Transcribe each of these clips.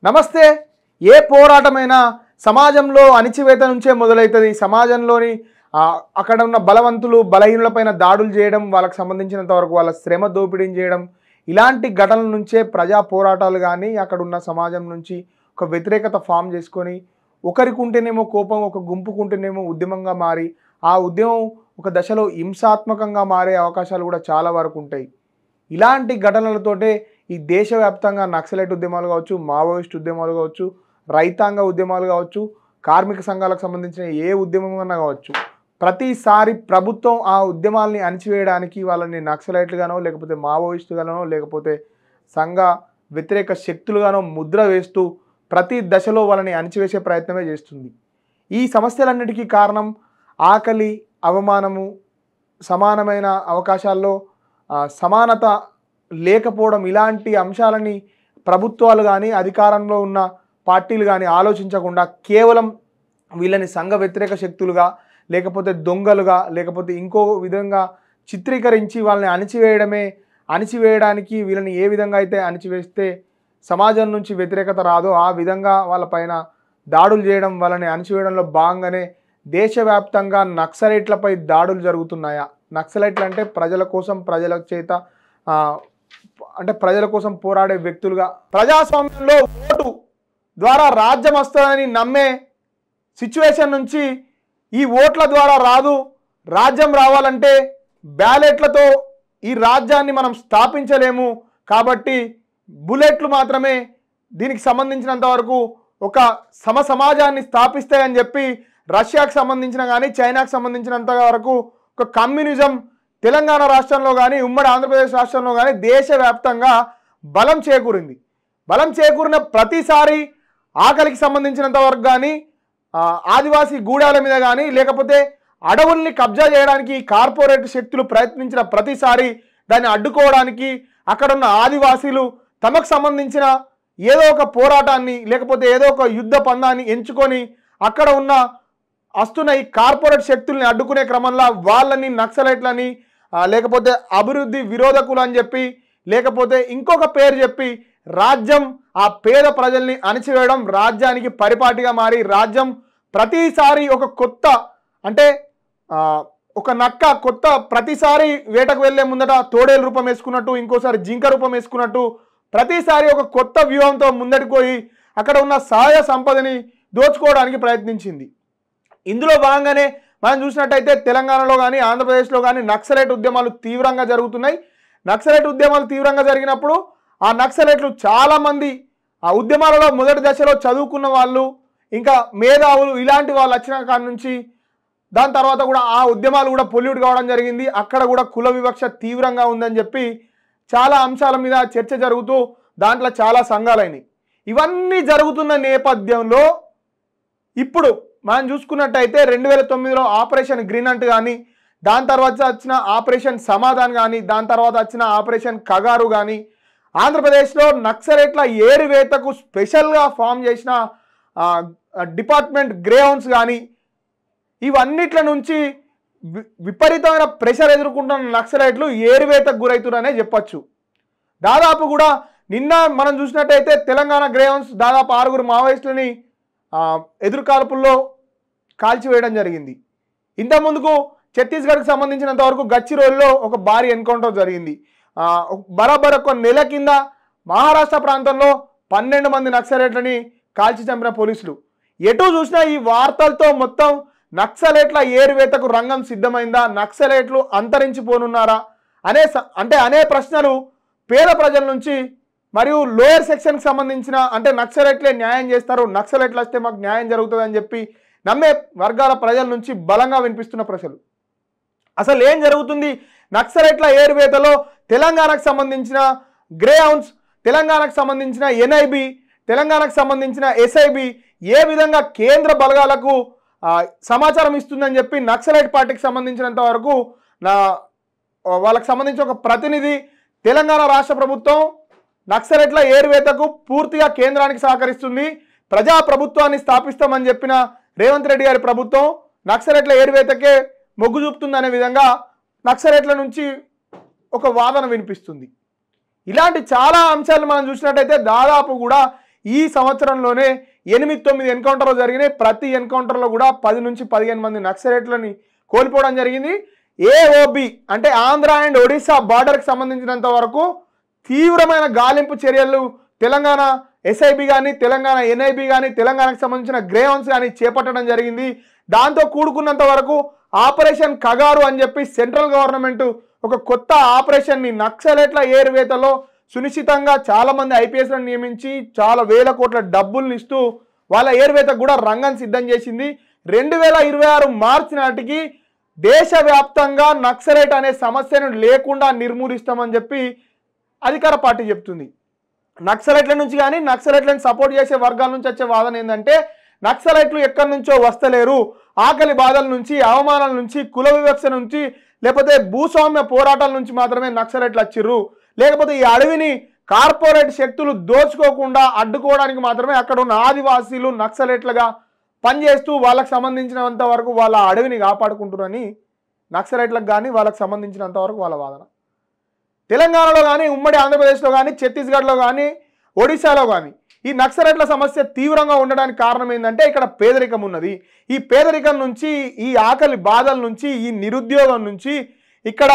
నమస్తే. ఏ పోరాటమైనా సమాజంలో అణిచివేత నుంచే మొదలవుతుంది. సమాజంలోని అక్కడ ఉన్న బలవంతులు బలహీనులపైన దాడులు చేయడం, వాళ్ళకి సంబంధించినంత వరకు వాళ్ళ శ్రమ దోపిడీని చేయడం, ఇలాంటి ఘటనల నుంచే ప్రజా పోరాటాలు కానీ అక్కడ ఉన్న సమాజం నుంచి ఒక వ్యతిరేకత ఫామ్ చేసుకొని ఒకరికి ఉంటేనేమో కోపం, ఒక గుంపుకుంటేనేమో ఉద్యమంగా మారి ఆ ఉద్యమం ఒక దశలో హింసాత్మకంగా మారే అవకాశాలు కూడా చాలా వరకు ఉంటాయి. ఇలాంటి ఘటనలతోటే ఈ దేశవ్యాప్తంగా నక్సలైట్ ఉద్యమాలు కావచ్చు, మావోయిస్ట్ ఉద్యమాలు కావచ్చు, రైతాంగ ఉద్యమాలు కావచ్చు, కార్మిక సంఘాలకు సంబంధించిన ఏ ఉద్యమం అన్నా కావచ్చు, ప్రతిసారి ప్రభుత్వం ఆ ఉద్యమాల్ని అణిచివేయడానికి వాళ్ళని నక్సలైట్లుగానో లేకపోతే మావోయిస్టుగానో లేకపోతే సంఘ వ్యతిరేక శక్తులుగానో ముద్ర వేస్తూ ప్రతి దశలో వాళ్ళని అణిచివేసే ప్రయత్నమే చేస్తుంది. ఈ సమస్యలన్నిటికీ కారణం ఆకలి, అవమానము, సమానమైన అవకాశాల్లో సమానత లేకపోవడం. ఇలాంటి అంశాలని ప్రభుత్వాలు కానీ అధికారంలో ఉన్న పార్టీలు కానీ ఆలోచించకుండా కేవలం వీళ్ళని సంఘ వ్యతిరేక శక్తులుగా లేకపోతే దొంగలుగా లేకపోతే ఇంకో విధంగా చిత్రీకరించి వాళ్ళని అణిచివేయడానికి వీళ్ళని ఏ విధంగా అయితే అణిచివేస్తే సమాజం నుంచి వ్యతిరేకత రాదో ఆ విధంగా వాళ్ళపైన దాడులు చేయడం, వాళ్ళని అణిచివేయడంలో భాగంగానే దేశవ్యాప్తంగా నక్సలైట్లపై దాడులు జరుగుతున్నాయా? నక్సలైట్లు అంటే ప్రజల కోసం, ప్రజల చేత అంటే ప్రజల కోసం పోరాడే వ్యక్తులుగా, ప్రజాస్వామ్యంలో ఓటు ద్వారా రాజ్యం వస్తుందని నమ్మే సిచ్యువేషన్ నుంచి ఈ ఓట్ల ద్వారా రాదు, రాజ్యం రావాలంటే బ్యాలెట్లతో ఈ రాజ్యాన్ని మనం స్థాపించలేము, కాబట్టి బుల్లెట్లు మాత్రమే దీనికి సంబంధించినంత వరకు ఒక సమాజాన్ని స్థాపిస్తాయని చెప్పి రష్యాకు సంబంధించిన కానీ చైనాకు సంబంధించినంత వరకు ఒక కమ్యూనిజం తెలంగాణ రాష్ట్రంలో కానీ ఉమ్మడి ఆంధ్రప్రదేశ్ రాష్ట్రంలో కానీ దేశవ్యాప్తంగా బలం చేకూరింది. బలం చేకూరిన ప్రతిసారి ఆకలికి సంబంధించినంత వరకు కానీ ఆదివాసీ గూడాల మీద కానీ లేకపోతే అడవుల్ని కబ్జా చేయడానికి కార్పొరేట్ శక్తులు ప్రయత్నించిన ప్రతిసారి దాన్ని అడ్డుకోవడానికి అక్కడున్న ఆదివాసీలు తమకు సంబంధించిన ఏదో ఒక పోరాటాన్ని లేకపోతే ఏదో ఒక యుద్ధ పందాన్ని ఎంచుకొని అక్కడ ఉన్న వస్తున్న ఈ కార్పొరేట్ శక్తుల్ని అడ్డుకునే క్రమంలో వాళ్ళని నక్సలైట్లని లేకపోతే అభివృద్ధి విరోధకులు అని చెప్పి లేకపోతే ఇంకొక పేరు చెప్పి రాజ్యం ఆ పేద ప్రజల్ని అణిచివేయడం, రాజ్యానికి పరిపాటిగా మారి రాజ్యం ప్రతిసారి ఒక కొత్త అంటే ఒక నక్క కొత్త ప్రతిసారి వేటకు వెళ్లే ముందట తోడేలు రూపం వేసుకున్నట్టు ఇంకోసారి జింక రూపం వేసుకున్నట్టు ప్రతిసారి ఒక కొత్త వ్యూహంతో ముందటికి పోయి అక్కడ ఉన్న సహజ సంపదని దోచుకోవడానికి ప్రయత్నించింది. ఇందులో భాగంగానే మనం చూసినట్టయితే తెలంగాణలో కానీ ఆంధ్రప్రదేశ్లో కానీ నక్సలైట్ ఉద్యమాలు తీవ్రంగా జరుగుతున్నాయి. నక్సలైట్ ఉద్యమాలు తీవ్రంగా జరిగినప్పుడు ఆ నక్సలైట్లు చాలామంది ఆ ఉద్యమాలలో మొదటి దశలో చదువుకున్న వాళ్ళు ఇంకా మేధావులు ఇలాంటి వాళ్ళు వచ్చిన కాడి నుంచి దాని తర్వాత కూడా ఆ ఉద్యమాలు కూడా పొల్యూట్ కావడం జరిగింది. అక్కడ కూడా కుల వివక్ష తీవ్రంగా ఉందని చెప్పి చాలా అంశాల మీద చర్చ జరుగుతూ దాంట్లో చాలా సంఘాలైనవి. ఇవన్నీ జరుగుతున్న నేపథ్యంలో ఇప్పుడు మనం చూసుకున్నట్టయితే 2009లో ఆపరేషన్ గ్రీన్ అంట్ కానీ దాని తర్వాత వచ్చిన ఆపరేషన్ సమాధాన్ కానీ దాని తర్వాత వచ్చిన ఆపరేషన్ కగారు కానీ ఆంధ్రప్రదేశ్లో నక్సలైట్ల ఏరివేతకు స్పెషల్గా ఫామ్ చేసిన డిపార్ట్మెంట్ గ్రేహౌండ్స్ కానీ ఇవన్నిట్ల నుంచి విపరీతమైన ప్రెషర్ ఎదుర్కొంటున్న నక్సలైట్లు ఏరివేతకు గురవుతున్నారనే చెప్పచ్చు. దాదాపు కూడా నిన్న మనం చూసినట్టయితే తెలంగాణ గ్రేహౌండ్స్ దాదాపు 6 మావోయిస్టులని ఎదురుకాల్పుల్లో కాల్చివేయడం జరిగింది. ఇంతకుముందుకు ఛత్తీస్గఢ్కి సంబంధించినంత వరకు గచ్చిరోలిలో ఒక భారీ ఎన్కౌంటర్ జరిగింది. బరాబర్ ఒక నెల కింద మహారాష్ట్ర ప్రాంతంలో 12 మంది నక్సలైట్లని కాల్చి చంపిన పోలీసులు. ఎటు చూసినా ఈ వార్తలతో మొత్తం నక్సలైట్ల ఏరువేతకు రంగం సిద్ధమైందా, నక్సలైట్లు అంతరించిపోనున్నారా అనే ప్రశ్నలు పేద ప్రజల నుంచి మరియు లోయర్ సెక్షన్కి సంబంధించిన అంటే నక్సలైట్లే న్యాయం చేస్తారు, నక్సలైట్లు వస్తే మాకు న్యాయం జరుగుతుంది అని చెప్పి నమ్మే వర్గాల ప్రజల నుంచి బలంగా వినిపిస్తున్న ప్రశ్నలు. అసలు ఏం జరుగుతుంది నక్సలైట్ల ఏరువేతలో? తెలంగాణకు సంబంధించిన గ్రేహౌండ్స్, తెలంగాణకు సంబంధించిన ఎన్ఐబి, తెలంగాణకు సంబంధించిన ఎస్ఐబి ఏ విధంగా కేంద్ర బలగాలకు సమాచారం ఇస్తుందని చెప్పి నక్సలైట్ పార్టీకి సంబంధించినంత వరకు వాళ్ళకి సంబంధించి ఒక ప్రతినిధి తెలంగాణ రాష్ట్ర ప్రభుత్వం నక్సలైట్ల ఏరువేతకు పూర్తిగా కేంద్రానికి సహకరిస్తుంది, ప్రజా ప్రభుత్వాన్ని స్థాపిస్తామని చెప్పిన రేవంత్ రెడ్డి గారి ప్రభుత్వం నక్సలైట్ల ఏరువేతకే మొగ్గు చూపుతుందనే విధంగా నక్సలైట్ల నుంచి ఒక వాదన వినిపిస్తుంది. ఇలాంటి చాలా అంశాలు మనం చూసినట్టయితే దాదాపు కూడా ఈ సంవత్సరంలోనే 8-9 ఎన్కౌంటర్లు జరిగినాయి. ప్రతి ఎన్కౌంటర్లో కూడా 10 నుంచి 15 మంది నక్సలైట్లని కోల్పోవడం జరిగింది. ఏఓబి అంటే ఆంధ్ర అండ్ ఒడిశా బార్డర్కి సంబంధించినంత వరకు తీవ్రమైన గాలింపు చర్యలు తెలంగాణ ఎస్ఐబి కానీ, తెలంగాణ ఎన్ఐబి కానీ, తెలంగాణకు సంబంధించిన గ్రేవన్స్ కానీ చేపట్టడం జరిగింది. దాంతో కూడుకున్నంత వరకు ఆపరేషన్ కగారు అని చెప్పి సెంట్రల్ గవర్నమెంట్ ఒక కొత్త ఆపరేషన్ని నక్సలైట్ల ఏరువేతలో సునిశ్చితంగా చాలామంది ఐపీఎస్లను నియమించి చాలా వేల కోట్ల డబ్బులను ఇస్తూ వాళ్ళ ఏరువేతకు కూడా రంగం సిద్ధం చేసింది. 2026 మార్చి నాటికి దేశవ్యాప్తంగా నక్సలైట్ అనే సమస్యను లేకుండా నిర్మూలిస్తామని చెప్పి అధికార పార్టీ చెప్తుంది. నక్సలైట్ల నుంచి కానీ నక్సలైట్లను సపోర్ట్ చేసే వర్గాల నుంచి వచ్చే వాదన ఏంటంటే నక్సలైట్లు ఎక్కడి నుంచో వస్తలేరు, ఆకలి బాధల నుంచి, అవమానాల నుంచి, కుల వివక్ష నుంచి, లేకపోతే భూస్వామ్య పోరాటాల నుంచి మాత్రమే నక్సలైట్లు వచ్చిర్రు, లేకపోతే ఈ అడవిని కార్పొరేట్ శక్తులు దోచుకోకుండా అడ్డుకోవడానికి మాత్రమే అక్కడ ఉన్న ఆదివాసీలు నక్సలైట్లుగా పనిచేస్తూ వాళ్ళకు సంబంధించినంత వరకు వాళ్ళ అడవిని కాపాడుకుంటున్నారని నక్సలైట్లకు కానీ వాళ్ళకు సంబంధించినంత వరకు వాళ్ళ వాదన. తెలంగాణలో కానీ, ఉమ్మడి ఆంధ్రప్రదేశ్లో కానీ, ఛత్తీస్గఢ్లో కానీ, ఒడిశాలో కానీ ఈ నక్సలైట్ల సమస్య తీవ్రంగా ఉండడానికి కారణం ఏంటంటే ఇక్కడ పేదరికం ఉన్నది. ఈ పేదరికం నుంచి, ఈ ఆకలి బాధల నుంచి, ఈ నిరుద్యోగం నుంచి, ఇక్కడ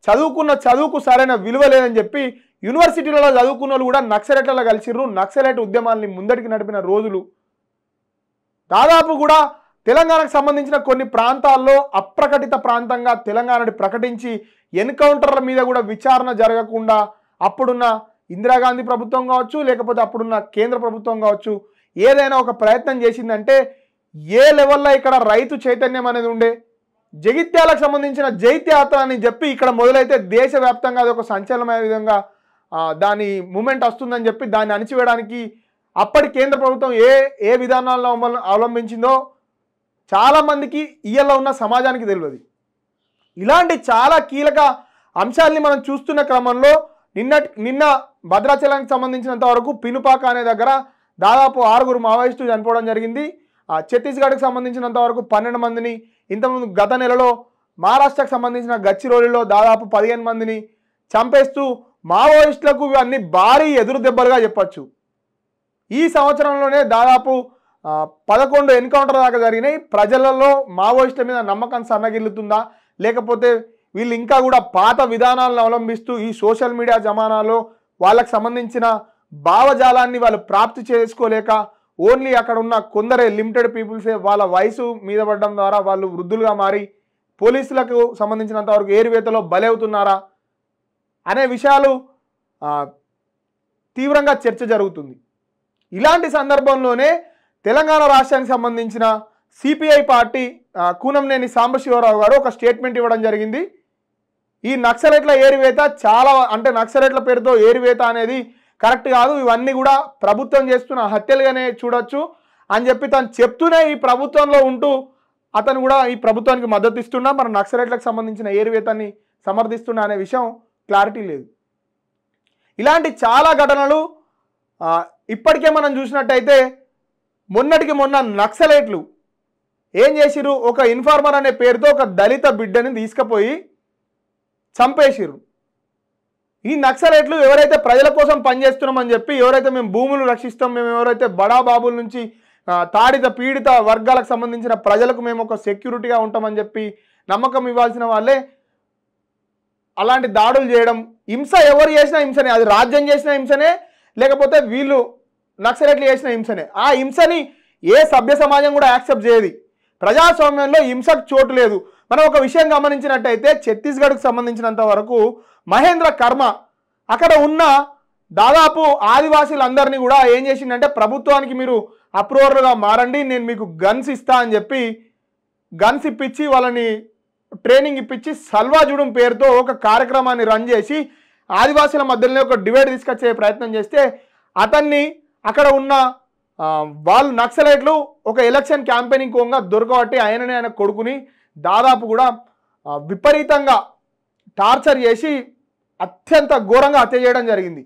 చదువుకు సరైన విలువ లేదని చెప్పి యూనివర్సిటీలలో చదువుకున్న వాళ్ళు కూడా నక్సలైట్లలో కలిసిర్రు. నక్సలైట్ ఉద్యమాల్ని ముందటికి నడిపిన రోజులు దాదాపు కూడా తెలంగాణకు సంబంధించిన కొన్ని ప్రాంతాల్లో అప్రకటిత ప్రాంతంగా తెలంగాణని ప్రకటించి ఎన్కౌంటర్ల మీద కూడా విచారణ జరగకుండా అప్పుడున్న ఇందిరాగాంధీ ప్రభుత్వం కావచ్చు, లేకపోతే అప్పుడున్న కేంద్ర ప్రభుత్వం కావచ్చు, ఏదైనా ఒక ప్రయత్నం చేసిందంటే ఏ లెవెల్లో ఇక్కడ రైతు చైతన్యం అనేది ఉండే. జగిత్యాలకు సంబంధించిన జైత్యాత్ర అని చెప్పి ఇక్కడ మొదలైతే దేశవ్యాప్తంగా అది ఒక సంచలనమైన విధంగా దాని మూమెంట్ వస్తుందని చెప్పి దాన్ని అణిచివేయడానికి అప్పటి కేంద్ర ప్రభుత్వం ఏ విధానాలను అవలంబించిందో చాలామందికి ఇయ్యలో ఉన్న సమాజానికి తెలియదు. ఇలాంటి చాలా కీలక అంశాలని మనం చూస్తున్న క్రమంలో నిన్న భద్రాచలానికి సంబంధించినంత వరకు పినుపాక అనే దగ్గర దాదాపు 6 మావోయిస్టులు చనిపోవడం జరిగింది. ఛత్తీస్గఢ్కి సంబంధించినంత వరకు 12 మందిని, ఇంతకుముందు గత నెలలో మహారాష్ట్రకు సంబంధించిన గచ్చిరోలిలో దాదాపు 15 మందిని చంపేస్తూ మావోయిస్టులకు అన్ని భారీ ఎదురు దెబ్బలుగా చెప్పచ్చు. ఈ సంవత్సరంలోనే దాదాపు 11 ఎన్కౌంటర్ దాకా జరిగినాయి. ప్రజలలో మావోయిస్టుల మీద నమ్మకం సన్నగిల్లుతుందా, లేకపోతే వీళ్ళు ఇంకా కూడా పాత విధానాలను అవలంబిస్తూ ఈ సోషల్ మీడియా జమానాలో వాళ్ళకు సంబంధించిన భావజాలాన్ని వాళ్ళు ప్రాప్తి చేసుకోలేక ఓన్లీ అక్కడ ఉన్న కొందరే లిమిటెడ్ పీపుల్సే వాళ్ళ వయసు మీద పడడం ద్వారా వాళ్ళు వృద్ధులుగా మారి పోలీసులకు సంబంధించినంత వరకు ఏరువేతలో బలవుతున్నారా అనే విషయాలు తీవ్రంగా చర్చ జరుగుతుంది. ఇలాంటి సందర్భంలోనే తెలంగాణ రాష్ట్రానికి సంబంధించిన సిపిఐ పార్టీ కూనంనేని సాంబశివరావు గారు ఒక స్టేట్మెంట్ ఇవ్వడం జరిగింది. ఈ నక్సలైట్ల ఏరివేత చాలా అంటే నక్సలైట్ల పేరుతో ఏరివేత అనేది కరెక్ట్ కాదు, ఇవన్నీ కూడా ప్రభుత్వం చేస్తున్న హత్యలుగానే చూడొచ్చు అని చెప్పి తను చెప్తూనే ఈ ప్రభుత్వంలో ఉంటూ అతను కూడా ఈ ప్రభుత్వానికి మద్దతు ఇస్తున్నా, మరి నక్సలైట్లకు సంబంధించిన ఏరివేతాన్ని సమర్థిస్తున్నా అనే విషయం క్లారిటీ లేదు. ఇలాంటి చాలా ఘటనలు ఇప్పటికే మనం చూసినట్టయితే మొన్నటికి మొన్న నక్సలైట్లు ఏం చేసిరు, ఒక ఇన్ఫార్మర్ అనే పేరుతో ఒక దళిత బిడ్డని తీసుకుపోయి చంపేసిరు. ఈ నక్సలైట్లు ఎవరైతే ప్రజల కోసం పనిచేస్తున్నామని చెప్పి, ఎవరైతే మేము భూములు రక్షిస్తాం, మేము ఎవరైతే బడా బాబుల నుంచి తాడిత పీడిత వర్గాలకు సంబంధించిన ప్రజలకు మేము ఒక సెక్యూరిటీగా ఉంటామని చెప్పి నమ్మకం ఇవ్వాల్సిన వాళ్ళే అలాంటి దాడులు చేయడం, హింస ఎవరు చేసినా హింసనే, అది రాజ్యం చేసిన హింసనే, లేకపోతే వీళ్ళు నక్సలైట్లు చేసిన హింసనే. ఆ హింసని ఏ సభ్య సమాజం కూడా యాక్సెప్ట్ చేయదు. ప్రజాస్వామ్యంలో హింసకు చోటు లేదు. మనం ఒక విషయం గమనించినట్టయితే ఛత్తీస్గఢ్కి సంబంధించినంత వరకు మహేంద్ర కర్మ అక్కడ ఉన్న దాదాపు ఆదివాసీలందరినీ కూడా ఏం చేసిందంటే ప్రభుత్వానికి మీరు అప్రూవర్గా మారండి, నేను మీకు గన్స్ ఇస్తా అని చెప్పి గన్స్ ఇప్పించి వాళ్ళని ట్రైనింగ్ ఇప్పించి సల్వాజుడం పేరుతో ఒక కార్యక్రమాన్ని రన్ చేసి ఆదివాసీల మధ్యలోనే ఒక డివైడ్ తీసుకొచ్చే ప్రయత్నం చేస్తే అతన్ని అక్కడ ఉన్న వాళ్ళు నక్సలైట్లు ఒక ఎలక్షన్ క్యాంపెయినింగ్ కోంగా దొరకబట్టి ఆయన కొడుకుని దాదాపు కూడా విపరీతంగా టార్చర్ చేసి అత్యంత ఘోరంగా హత్య చేయడం జరిగింది.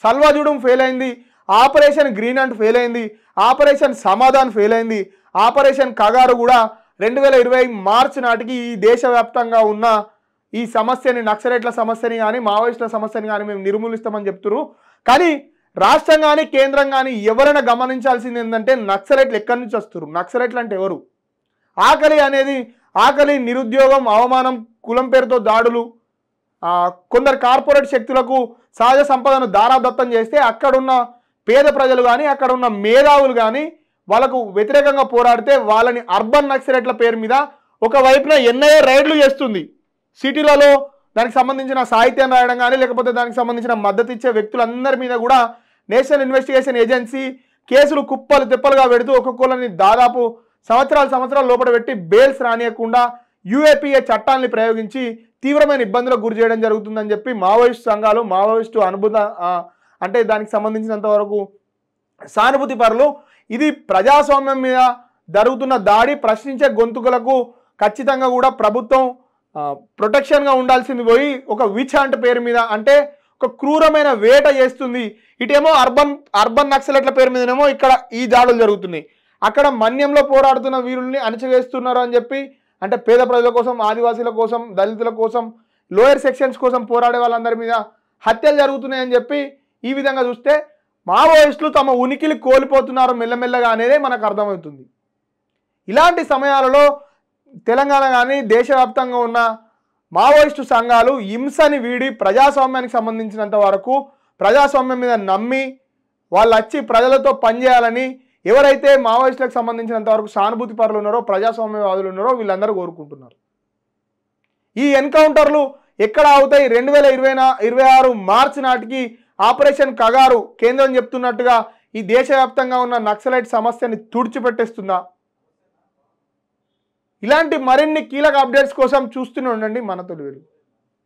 సల్వాజుడం ఫెయిల్ అయింది, ఆపరేషన్ గ్రీన్ అండ్ ఫెయిల్ అయింది, ఆపరేషన్ సమాధాన్ ఫెయిల్ అయింది, ఆపరేషన్ కగారు కూడా 2020 మార్చి నాటికి ఈ దేశవ్యాప్తంగా ఉన్న ఈ సమస్యని నక్సలైట్ల సమస్యని కానీ మావోయిస్టుల సమస్యని కానీ మేము నిర్మూలిస్తామని చెప్తున్నారు. కానీ రాష్ట్రం కానీ కేంద్రం కానీ ఎవరైనా గమనించాల్సింది ఏంటంటే నక్సలైట్లు ఎక్కడి నుంచి వస్తారు? నక్సలైట్లు అంటే ఎవరు? ఆకలి, నిరుద్యోగం, అవమానం, కులం పేరుతో దాడులు, కొందరు కార్పొరేట్ శక్తులకు సహజ సంపదను దారాదత్తం చేస్తే అక్కడున్న పేద ప్రజలు కానీ అక్కడున్న మేధావులు కానీ వాళ్ళకు వ్యతిరేకంగా పోరాడితే వాళ్ళని అర్బన్ నక్సలైట్ల పేరు మీద ఒకవైపున ఎన్ఐఏ రైడ్లు చేస్తుంది. సిటీలలో దానికి సంబంధించిన సాహిత్యాన్ని రాయడం కానీ లేకపోతే దానికి సంబంధించిన మద్దతు ఇచ్చే వ్యక్తులందరి మీద కూడా నేషనల్ ఇన్వెస్టిగేషన్ ఏజెన్సీ కేసులు కుప్పలు తిప్పలుగా పెడుతూ ఒక్కొక్కరిని దాదాపు సంవత్సరాల లోపల పెట్టి బెయిల్స్ రానియకుండా యూఏపీఏ చట్టాన్ని ప్రయోగించి తీవ్రమైన ఇబ్బందులకు గురి చేయడం జరుగుతుందని చెప్పి మావోయిస్టు సంఘాలు, మావోయిస్టు అనుభూత అంటే దానికి సంబంధించినంత వరకు సానుభూతి పరులు ఇది ప్రజాస్వామ్యం మీద జరుగుతున్న దాడి ప్రశ్నించే గొంతుకులకు ఖచ్చితంగా కూడా ప్రభుత్వం ప్రొటెక్షన్గా ఉండాల్సింది పోయి ఒక విచ్ హంట్ పేరు మీద అంటే ఒక క్రూరమైన వేట చేస్తుంది. ఇటేమో అర్బన్ నక్సలైట్ల పేరు మీదనేమో ఇక్కడ ఈ దాడులు జరుగుతున్నాయి. అక్కడ మన్యంలో పోరాడుతున్న వీరుల్ని అణచివేస్తున్నారు అని చెప్పి అంటే పేద ప్రజల కోసం, ఆదివాసీల కోసం, దళితుల కోసం, లోయర్ సెక్షన్స్ కోసం పోరాడే వాళ్ళందరి మీద హత్యలు జరుగుతున్నాయని చెప్పి ఈ విధంగా చూస్తే మావోయిస్టులు తమ ఉనికిని కోల్పోతున్నారు మెల్లమెల్లగా అనేది మనకు అర్థమవుతుంది. ఇలాంటి సమయాలలో తెలంగాణ కానీ దేశవ్యాప్తంగా ఉన్న మావోయిస్టు సంఘాలు హింసని వీడి ప్రజాస్వామ్యానికి సంబంధించినంత వరకు ప్రజాస్వామ్యం మీద నమ్మి వాళ్ళు వచ్చి ప్రజలతో పనిచేయాలని ఎవరైతే మావోయిస్టులకు సంబంధించినంత వరకు సానుభూతి పరులు ఉన్నారో, ప్రజాస్వామ్యవాదులు ఉన్నారో వీళ్ళందరూ కోరుకుంటున్నారు. ఈ ఎన్కౌంటర్లు ఎక్కడ అవుతాయి? 2026 మార్చి నాటికి ఆపరేషన్ కగారు కేంద్రం చెప్తున్నట్టుగా ఈ దేశవ్యాప్తంగా ఉన్న నక్సలైట్ సమస్యని తుడిచిపెట్టేస్తుందా? ఇలాంటి మరిన్ని కీలక అప్డేట్స్ కోసం చూస్తూనే ఉండండి మన తొలి వెలుగు.